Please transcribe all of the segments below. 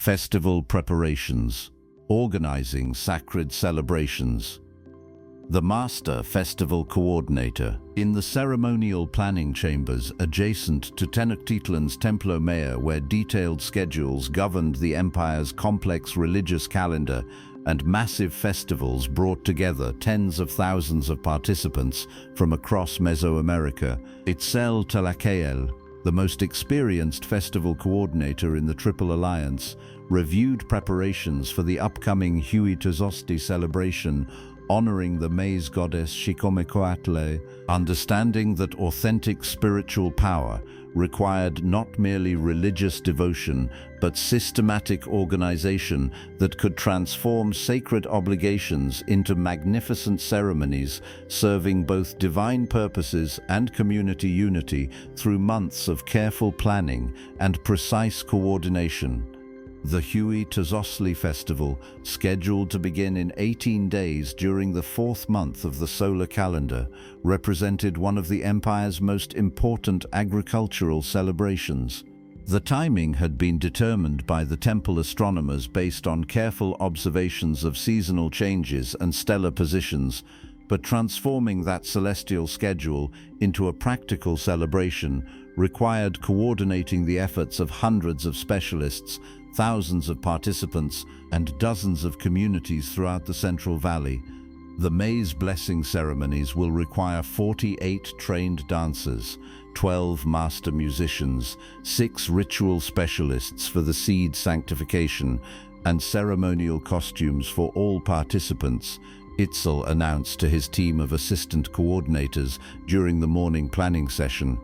Festival preparations. Organizing sacred celebrations. The Master Festival Coordinator. In the ceremonial planning chambers adjacent to Tenochtitlan's Templo Mayor, where detailed schedules governed the empire's complex religious calendar and massive festivals brought together tens of thousands of participants from across Mesoamerica, Itzel Tlacaelel, the most experienced festival coordinator in the Triple Alliance, reviewed preparations for the upcoming Huey Tozoztli celebration honoring the maize goddess Xicomecoatl, understanding that authentic spiritual power required not merely religious devotion, but systematic organization that could transform sacred obligations into magnificent ceremonies, serving both divine purposes and community unity through months of careful planning and precise coordination. The Huey Tozoztli festival, scheduled to begin in 18 days during the fourth month of the solar calendar, represented one of the empire's most important agricultural celebrations. The timing had been determined by the temple astronomers based on careful observations of seasonal changes and stellar positions, but transforming that celestial schedule into a practical celebration required coordinating the efforts of hundreds of specialists, thousands of participants, and dozens of communities throughout the Central Valley. The maize blessing ceremonies will require 48 trained dancers, 12 master musicians, 6 ritual specialists for the seed sanctification, and ceremonial costumes for all participants, Itzel announced to his team of assistant coordinators during the morning planning session.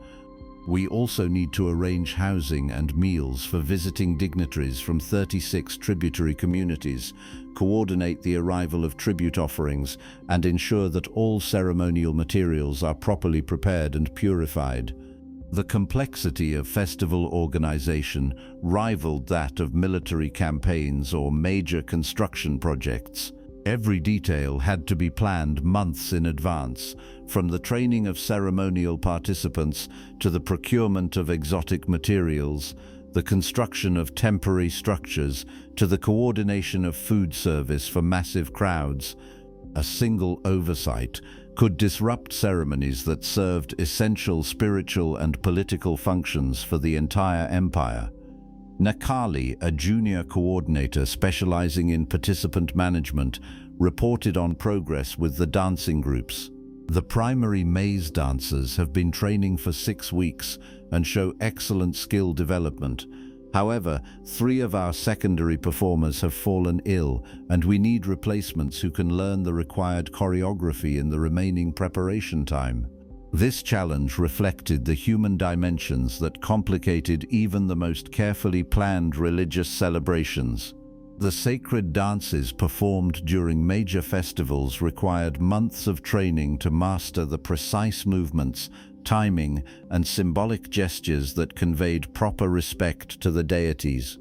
We also need to arrange housing and meals for visiting dignitaries from 36 tributary communities, coordinate the arrival of tribute offerings, and ensure that all ceremonial materials are properly prepared and purified. The complexity of festival organization rivaled that of military campaigns or major construction projects. Every detail had to be planned months in advance, from the training of ceremonial participants to the procurement of exotic materials, the construction of temporary structures, to the coordination of food service for massive crowds. A single oversight could disrupt ceremonies that served essential spiritual and political functions for the entire empire. Nakali, a junior coordinator specializing in participant management, reported on progress with the dancing groups. The primary maize dancers have been training for 6 weeks and show excellent skill development. However, 3 of our secondary performers have fallen ill, and we need replacements who can learn the required choreography in the remaining preparation time. This challenge reflected the human dimensions that complicated even the most carefully planned religious celebrations. The sacred dances performed during major festivals required months of training to master the precise movements, timing, and symbolic gestures that conveyed proper respect to the deities.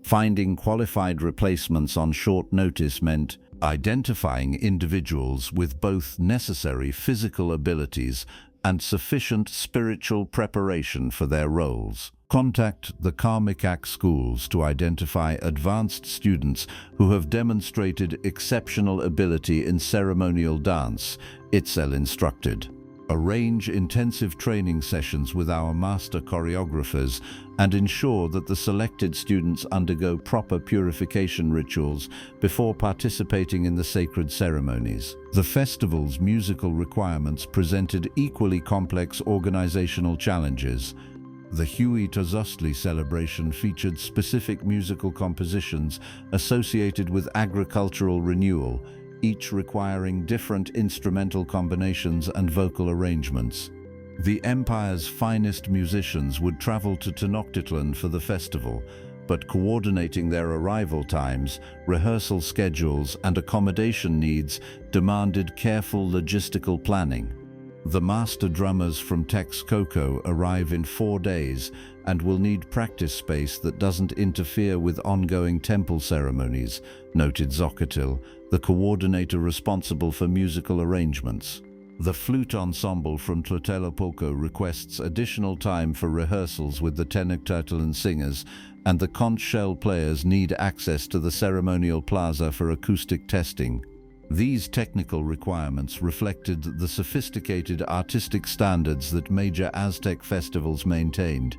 Finding qualified replacements on short notice meant identifying individuals with both necessary physical abilities and sufficient spiritual preparation for their roles. Contact the Karmikak schools to identify advanced students who have demonstrated exceptional ability in ceremonial dance, Itzel instructed. Arrange intensive training sessions with our master choreographers and ensure that the selected students undergo proper purification rituals before participating in the sacred ceremonies. The festival's musical requirements presented equally complex organizational challenges. The Huey Tozoztli celebration featured specific musical compositions associated with agricultural renewal, each requiring different instrumental combinations and vocal arrangements. The empire's finest musicians would travel to Tenochtitlan for the festival, but coordinating their arrival times, rehearsal schedules, and accommodation needs demanded careful logistical planning. The master drummers from Texcoco arrive in 4 days and will need practice space that doesn't interfere with ongoing temple ceremonies, noted Tzotzil, the coordinator responsible for musical arrangements. The flute ensemble from Tlatelolco requests additional time for rehearsals with the Tenochtitlan singers, and the conch shell players need access to the ceremonial plaza for acoustic testing. These technical requirements reflected the sophisticated artistic standards that major Aztec festivals maintained.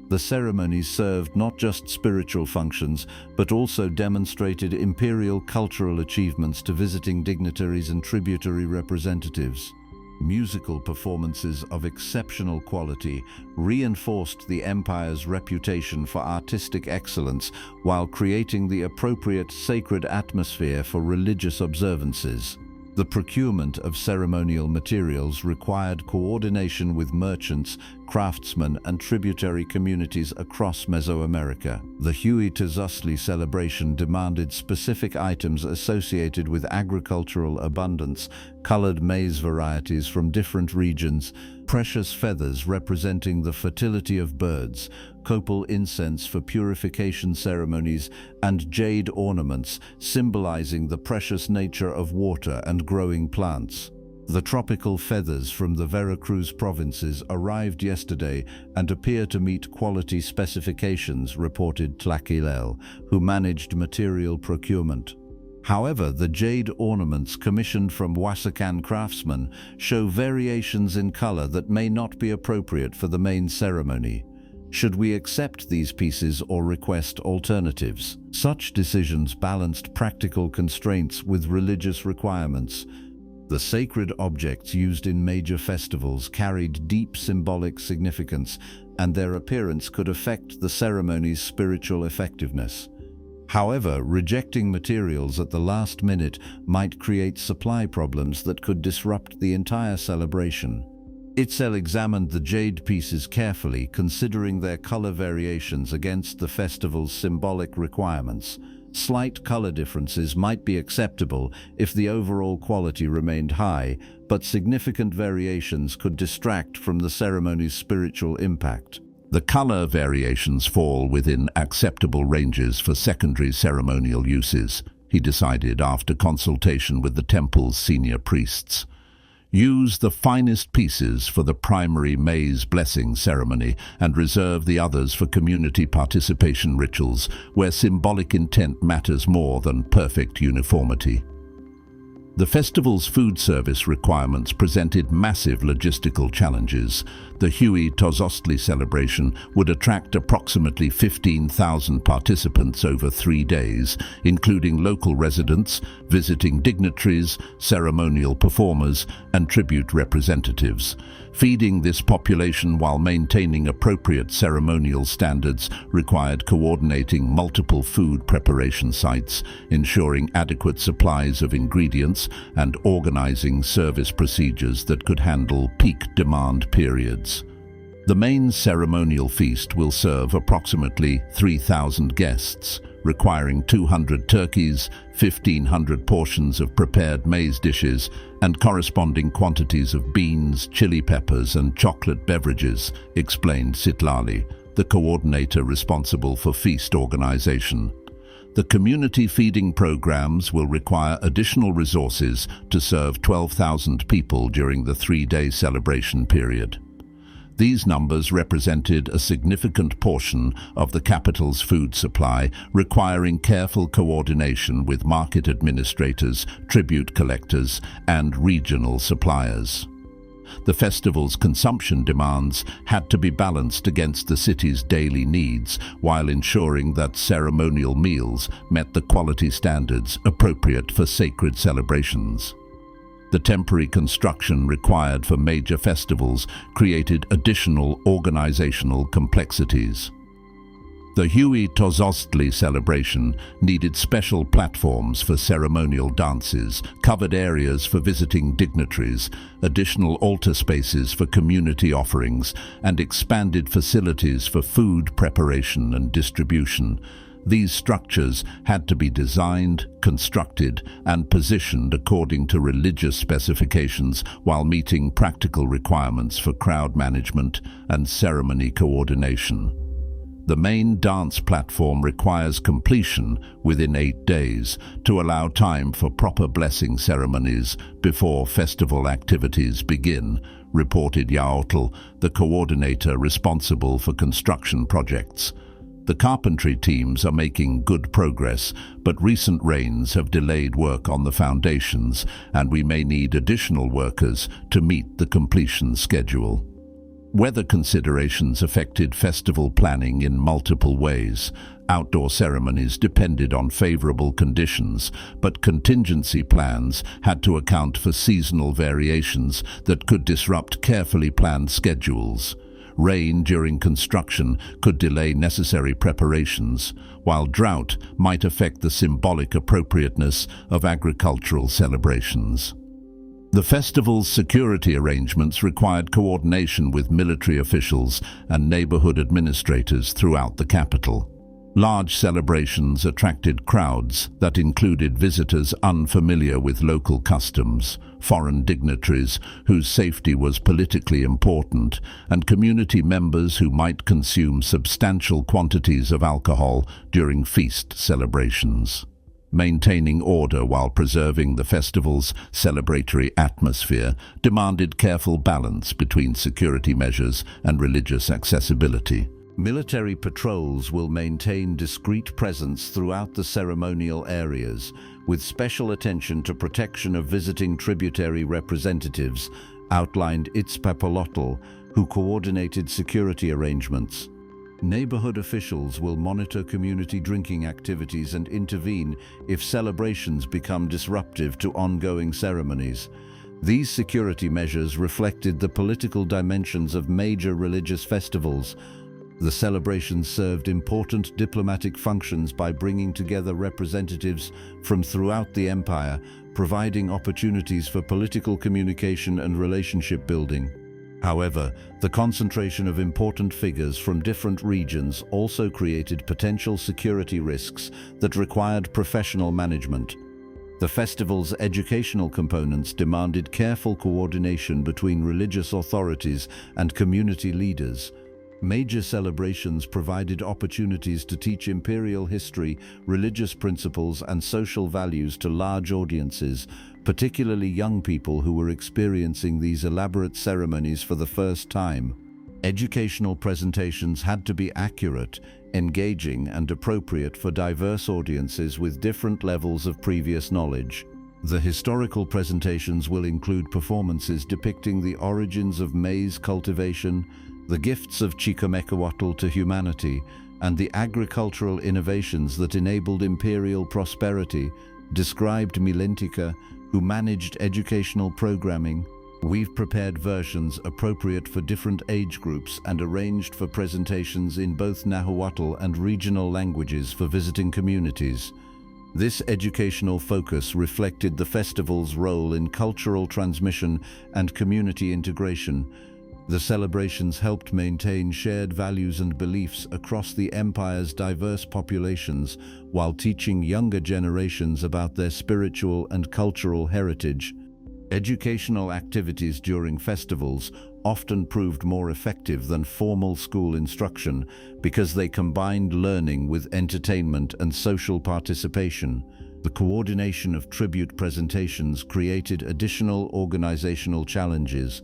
The ceremonies served not just spiritual functions, but also demonstrated imperial cultural achievements to visiting dignitaries and tributary representatives. Musical performances of exceptional quality reinforced the empire's reputation for artistic excellence while creating the appropriate sacred atmosphere for religious observances. The procurement of ceremonial materials required coordination with merchants, craftsmen, and tributary communities across Mesoamerica. The Huey Tozoztli celebration demanded specific items associated with agricultural abundance, colored maize varieties from different regions, precious feathers representing the fertility of birds, copal incense for purification ceremonies, and jade ornaments symbolizing the precious nature of water and growing plants. The tropical feathers from the Veracruz provinces arrived yesterday and appear to meet quality specifications, reported Tlacaelel, who managed material procurement. However, the jade ornaments commissioned from Oaxacan craftsmen show variations in color that may not be appropriate for the main ceremony. Should we accept these pieces or request alternatives? Such decisions balanced practical constraints with religious requirements. The sacred objects used in major festivals carried deep symbolic significance, and their appearance could affect the ceremony's spiritual effectiveness. However, rejecting materials at the last minute might create supply problems that could disrupt the entire celebration. Itzel examined the jade pieces carefully, considering their color variations against the festival's symbolic requirements. Slight color differences might be acceptable if the overall quality remained high, but significant variations could distract from the ceremony's spiritual impact. The color variations fall within acceptable ranges for secondary ceremonial uses, he decided after consultation with the temple's senior priests. Use the finest pieces for the primary maize blessing ceremony and reserve the others for community participation rituals where symbolic intent matters more than perfect uniformity. The festival's food service requirements presented massive logistical challenges. The Huey Tozoztli celebration would attract approximately 15,000 participants over 3 days, including local residents, visiting dignitaries, ceremonial performers, and tribute representatives. Feeding this population while maintaining appropriate ceremonial standards required coordinating multiple food preparation sites, ensuring adequate supplies of ingredients, and organizing service procedures that could handle peak demand periods. The main ceremonial feast will serve approximately 3,000 guests, requiring 200 turkeys, 1,500 portions of prepared maize dishes, and corresponding quantities of beans, chili peppers, and chocolate beverages, explained Citlali, the coordinator responsible for feast organization. The community feeding programs will require additional resources to serve 12,000 people during the 3-day celebration period. These numbers represented a significant portion of the capital's food supply, requiring careful coordination with market administrators, tribute collectors, and regional suppliers. The festival's consumption demands had to be balanced against the city's daily needs, while ensuring that ceremonial meals met the quality standards appropriate for sacred celebrations. The temporary construction required for major festivals created additional organizational complexities. The Huey Tozoztli celebration needed special platforms for ceremonial dances, covered areas for visiting dignitaries, additional altar spaces for community offerings, and expanded facilities for food preparation and distribution. These structures had to be designed, constructed, and positioned according to religious specifications while meeting practical requirements for crowd management and ceremony coordination. The main dance platform requires completion within 8 days to allow time for proper blessing ceremonies before festival activities begin, reported Yaotl, the coordinator responsible for construction projects. The carpentry teams are making good progress, but recent rains have delayed work on the foundations, and we may need additional workers to meet the completion schedule. Weather considerations affected festival planning in multiple ways. Outdoor ceremonies depended on favorable conditions, but contingency plans had to account for seasonal variations that could disrupt carefully planned schedules. Rain during construction could delay necessary preparations, while drought might affect the symbolic appropriateness of agricultural celebrations. The festival's security arrangements required coordination with military officials and neighborhood administrators throughout the capital. Large celebrations attracted crowds that included visitors unfamiliar with local customs, foreign dignitaries whose safety was politically important, and community members who might consume substantial quantities of alcohol during feast celebrations. Maintaining order while preserving the festival's celebratory atmosphere demanded careful balance between security measures and religious accessibility. Military patrols will maintain discreet presence throughout the ceremonial areas, with special attention to protection of visiting tributary representatives, outlined Itzel, who coordinated security arrangements. Neighborhood officials will monitor community drinking activities and intervene if celebrations become disruptive to ongoing ceremonies. These security measures reflected the political dimensions of major religious festivals. The celebrations served important diplomatic functions by bringing together representatives from throughout the empire, providing opportunities for political communication and relationship building. However, the concentration of important figures from different regions also created potential security risks that required professional management. The festival's educational components demanded careful coordination between religious authorities and community leaders. Major celebrations provided opportunities to teach imperial history, religious principles, and social values to large audiences, particularly young people who were experiencing these elaborate ceremonies for the first time. Educational presentations had to be accurate, engaging, and appropriate for diverse audiences with different levels of previous knowledge. The historical presentations will include performances depicting the origins of maize cultivation, the gifts of Chicomecoatl to humanity, and the agricultural innovations that enabled imperial prosperity, described Milentica, who managed educational programming. We've prepared versions appropriate for different age groups and arranged for presentations in both Nahuatl and regional languages for visiting communities. This educational focus reflected the festival's role in cultural transmission and community integration. The celebrations helped maintain shared values and beliefs across the empire's diverse populations while teaching younger generations about their spiritual and cultural heritage. Educational activities during festivals often proved more effective than formal school instruction because they combined learning with entertainment and social participation. The coordination of tribute presentations created additional organizational challenges.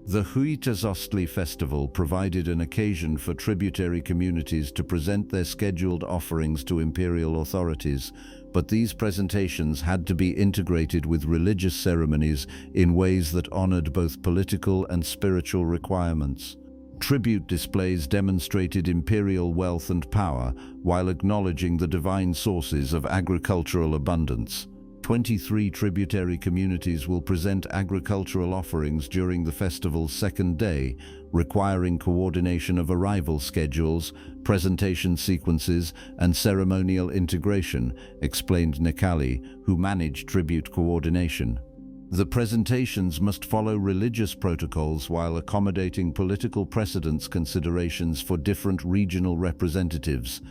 The Huey Tozoztli festival provided an occasion for tributary communities to present their scheduled offerings to imperial authorities, but these presentations had to be integrated with religious ceremonies in ways that honored both political and spiritual requirements. Tribute displays demonstrated imperial wealth and power while acknowledging the divine sources of agricultural abundance. 23 tributary communities will present agricultural offerings during the festival's second day, requiring coordination of arrival schedules, presentation sequences, and ceremonial integration, explained Nekali, who managed tribute coordination. The presentations must follow religious protocols while accommodating political precedence considerations for different regional representatives.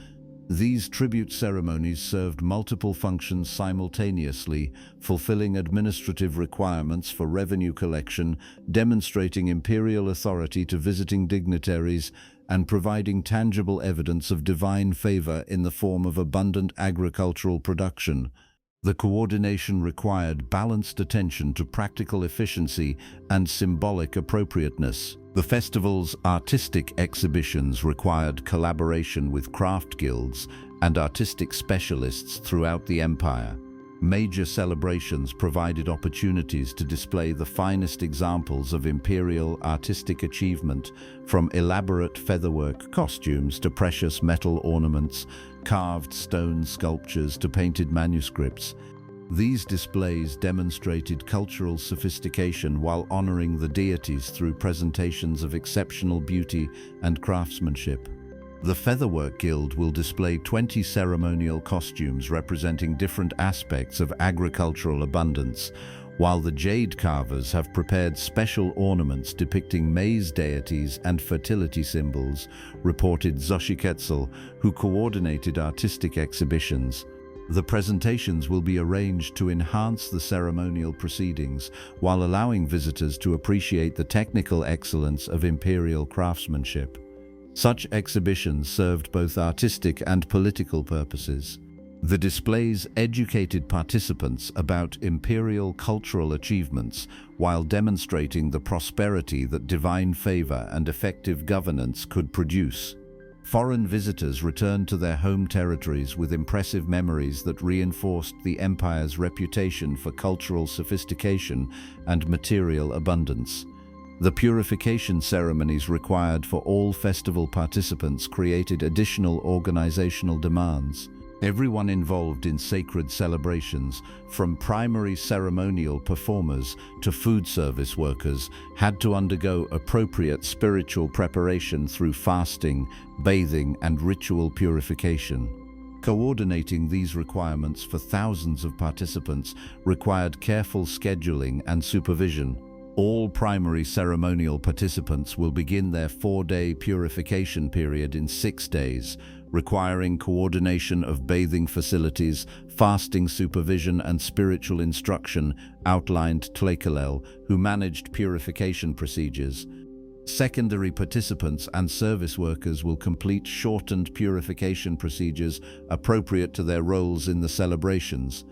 These tribute ceremonies served multiple functions simultaneously, fulfilling administrative requirements for revenue collection, demonstrating imperial authority to visiting dignitaries, and providing tangible evidence of divine favor in the form of abundant agricultural production. The coordination required balanced attention to practical efficiency and symbolic appropriateness. The festival's artistic exhibitions required collaboration with craft guilds and artistic specialists throughout the empire. Major celebrations provided opportunities to display the finest examples of imperial artistic achievement, from elaborate featherwork costumes to precious metal ornaments, carved stone sculptures to painted manuscripts. These displays demonstrated cultural sophistication while honoring the deities through presentations of exceptional beauty and craftsmanship. The Featherwork Guild will display 20 ceremonial costumes representing different aspects of agricultural abundance, while the Jade Carvers have prepared special ornaments depicting maize deities and fertility symbols, reported Xochitl, who coordinated artistic exhibitions. The presentations will be arranged to enhance the ceremonial proceedings while allowing visitors to appreciate the technical excellence of imperial craftsmanship. Such exhibitions served both artistic and political purposes. The displays educated participants about imperial cultural achievements while demonstrating the prosperity that divine favor and effective governance could produce. Foreign visitors returned to their home territories with impressive memories that reinforced the empire's reputation for cultural sophistication and material abundance. The purification ceremonies required for all festival participants created additional organizational demands. Everyone involved in sacred celebrations, from primary ceremonial performers to food service workers, had to undergo appropriate spiritual preparation through fasting, bathing, and ritual purification. Coordinating these requirements for thousands of participants required careful scheduling and supervision. All primary ceremonial participants will begin their 4-day purification period in 6 days, requiring coordination of bathing facilities, fasting supervision, and spiritual instruction, outlined Tlacaelel, who managed purification procedures. Secondary participants and service workers will complete shortened purification procedures appropriate to their roles in the celebrations.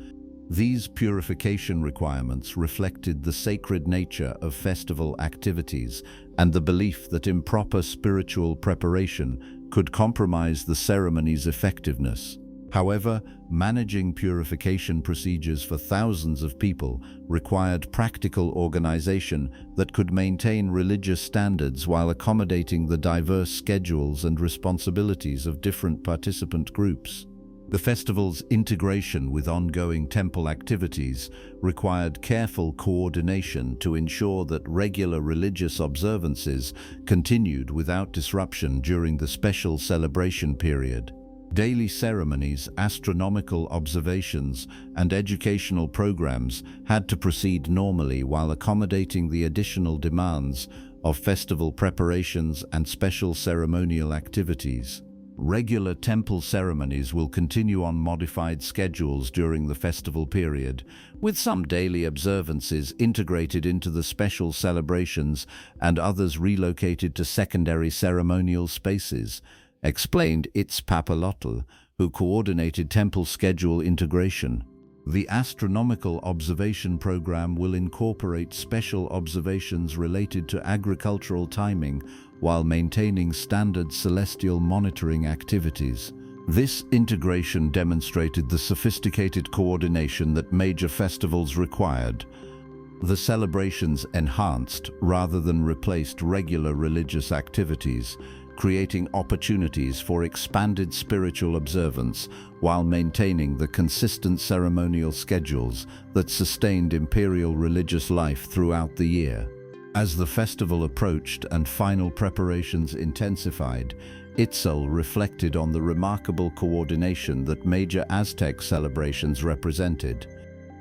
These purification requirements reflected the sacred nature of festival activities and the belief that improper spiritual preparation could compromise the ceremony's effectiveness. However, managing purification procedures for thousands of people required practical organization that could maintain religious standards while accommodating the diverse schedules and responsibilities of different participant groups. The festival's integration with ongoing temple activities required careful coordination to ensure that regular religious observances continued without disruption during the special celebration period. Daily ceremonies, astronomical observations, and educational programs had to proceed normally while accommodating the additional demands of festival preparations and special ceremonial activities. Regular temple ceremonies will continue on modified schedules during the festival period, with some daily observances integrated into the special celebrations and others relocated to secondary ceremonial spaces, explained Itzel Tlacaelel, who coordinated temple schedule integration. The astronomical observation program will incorporate special observations related to agricultural timing while maintaining standard celestial monitoring activities. This integration demonstrated the sophisticated coordination that major festivals required. The celebrations enhanced rather than replaced regular religious activities, creating opportunities for expanded spiritual observance while maintaining the consistent ceremonial schedules that sustained imperial religious life throughout the year. As the festival approached and final preparations intensified, Itzel reflected on the remarkable coordination that major Aztec celebrations represented.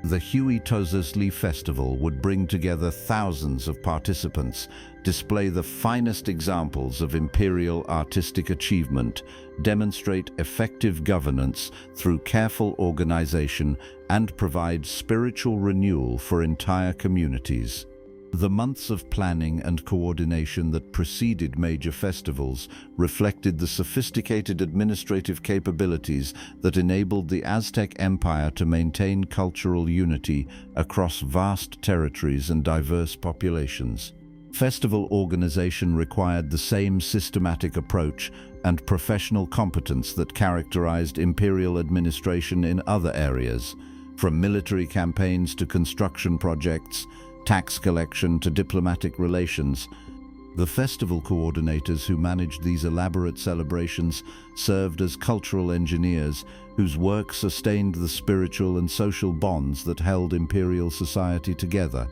The Huey Tozoztli festival would bring together thousands of participants, display the finest examples of imperial artistic achievement, demonstrate effective governance through careful organization, and provide spiritual renewal for entire communities. The months of planning and coordination that preceded major festivals reflected the sophisticated administrative capabilities that enabled the Aztec Empire to maintain cultural unity across vast territories and diverse populations. Festival organization required the same systematic approach and professional competence that characterized imperial administration in other areas, from military campaigns to construction projects, tax collection to diplomatic relations. The festival coordinators who managed these elaborate celebrations served as cultural engineers whose work sustained the spiritual and social bonds that held imperial society together.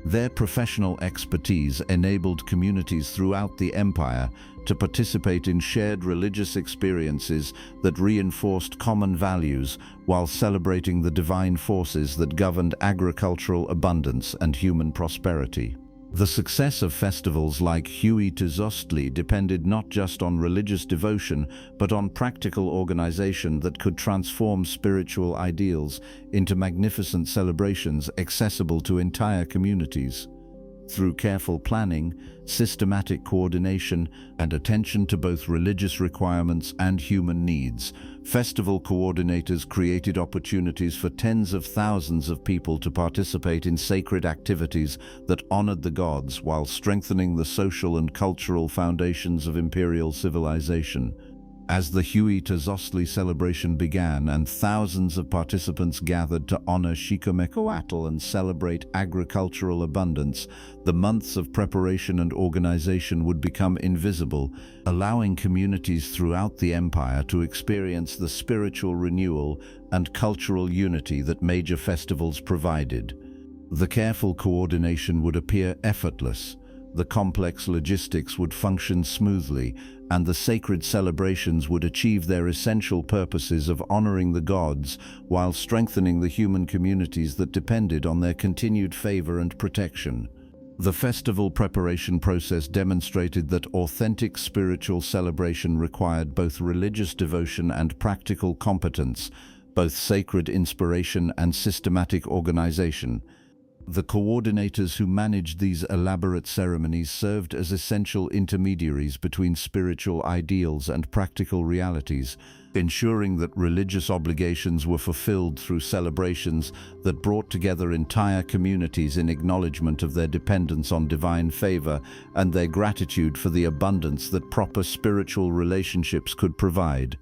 Their professional expertise enabled communities throughout the empire to participate in shared religious experiences that reinforced common values while celebrating the divine forces that governed agricultural abundance and human prosperity. The success of festivals like Huey Tozoztli depended not just on religious devotion, but on practical organization that could transform spiritual ideals into magnificent celebrations accessible to entire communities. Through careful planning, systematic coordination, and attention to both religious requirements and human needs, festival coordinators created opportunities for tens of thousands of people to participate in sacred activities that honored the gods while strengthening the social and cultural foundations of imperial civilization. As the Huey Tozoztli celebration began and thousands of participants gathered to honor Xicomecoatl and celebrate agricultural abundance, the months of preparation and organization would become invisible, allowing communities throughout the empire to experience the spiritual renewal and cultural unity that major festivals provided. The careful coordination would appear effortless, the complex logistics would function smoothly, and the sacred celebrations would achieve their essential purposes of honoring the gods while strengthening the human communities that depended on their continued favor and protection. The festival preparation process demonstrated that authentic spiritual celebration required both religious devotion and practical competence, both sacred inspiration and systematic organization. The coordinators who managed these elaborate ceremonies served as essential intermediaries between spiritual ideals and practical realities, ensuring that religious obligations were fulfilled through celebrations that brought together entire communities in acknowledgement of their dependence on divine favor and their gratitude for the abundance that proper spiritual relationships could provide.